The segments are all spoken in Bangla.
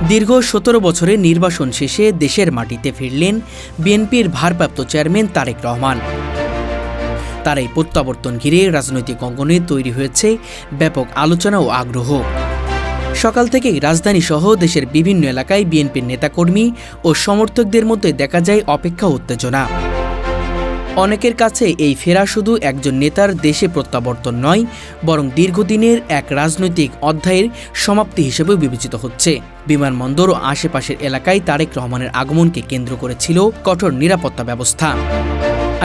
দীর্ঘ ১৭ বছরের নির্বাসন শেষে দেশের মাটিতে ফিরলেন বিএনপির ভারপ্রাপ্ত চেয়ারম্যান তারেক রহমান। তার এই প্রত্যাবর্তন ঘিরে রাজনৈতিক অঙ্গনে তৈরি হয়েছে ব্যাপক আলোচনা ও আগ্রহ। সকাল থেকেই রাজধানী সহ দেশের বিভিন্ন এলাকায় বিএনপির নেতাকর্মী ও সমর্থকদের মধ্যে দেখা যায় অপেক্ষা উত্তেজনা। অনেকের কাছে এই ফেরা শুধু একজন নেতার দেশে প্রত্যাবর্তন নয়, বরং দীর্ঘদিনের এক রাজনৈতিক অধ্যায়ের সমাপ্তি হিসেবেও বিবেচিত হচ্ছে। বিমানবন্দর ও আশেপাশের এলাকায় তারেক রহমানের আগমনকে কেন্দ্র করেছিল কঠোর নিরাপত্তা ব্যবস্থা।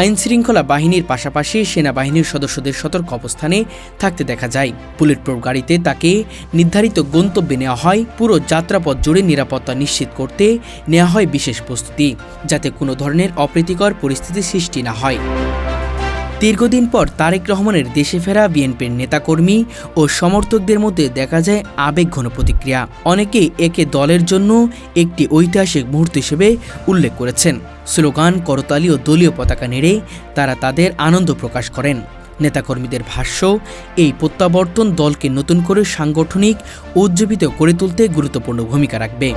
আইনশৃঙ্খলা বাহিনীর পাশাপাশি সেনাবাহিনীর সদস্যদের সতর্ক অবস্থানে থাকতে দেখা যায়। বুলেট প্রুফ গাড়িতে তাকে নির্ধারিত গন্তব্যে নেওয়া হয়। পুরো যাত্রাপথ জুড়ে নিরাপত্তা নিশ্চিত করতে নেওয়া হয় বিশেষ প্রস্তুতি, যাতে কোনো ধরনের অপ্রীতিকর পরিস্থিতি সৃষ্টি না হয়। দীর্ঘদিন পর তারেক রহমানের দেশে ফেরা বিএনপির নেতাকর্মী ও সমর্থকদের মধ্যে দেখা যায় আবেগঘন প্রতিক্রিয়া। অনেকেই একে দলের জন্য একটি ঐতিহাসিক মুহূর্ত হিসেবে উল্লেখ করেছেন। স্লোগান, করতালি ও দলীয় পতাকা নেড়ে তারা তাদের আনন্দ প্রকাশ করেন। নেতাকর্মীদের ভাষ্য, এই প্রত্যাবর্তন দলকে নতুন করে সাংগঠনিক উজ্জীবিত করে তুলতে গুরুত্বপূর্ণ ভূমিকা রাখবে।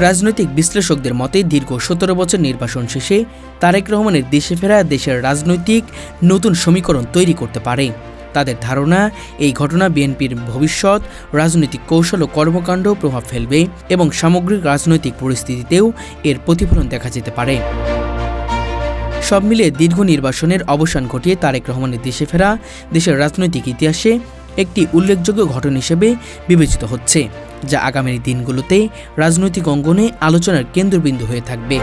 রাজনৈতিক বিশ্লেষকদের মতে দীর্ঘ ১৭ বছর নির্বাসন শেষে তারেক রহমানের দেশে ফেরা দেশের রাজনৈতিক নতুন সমীকরণ তৈরি করতে পারে। তাদের ধারণা, এই ঘটনা বিএনপির ভবিষ্যৎ রাজনৈতিক কৌশল ও কর্মকাণ্ড প্রভাব ফেলবে এবং সামগ্রিক রাজনৈতিক পরিস্থিতিতেও এর প্রতিফলন দেখা যেতে পারে। সব মিলিয়ে দীর্ঘ নির্বাসনের অবসান ঘটিয়ে তারেক রহমানের দেশে ফেরা দেশের রাজনৈতিক ইতিহাসে একটি উল্লেখযোগ্য ঘটনা হিসেবে বিবেচিত হচ্ছে, যা আগামী দিনগুলোতে রাজনৈতিক অঙ্গনে আলোচনার কেন্দ্রবিন্দু হয়ে থাকবে।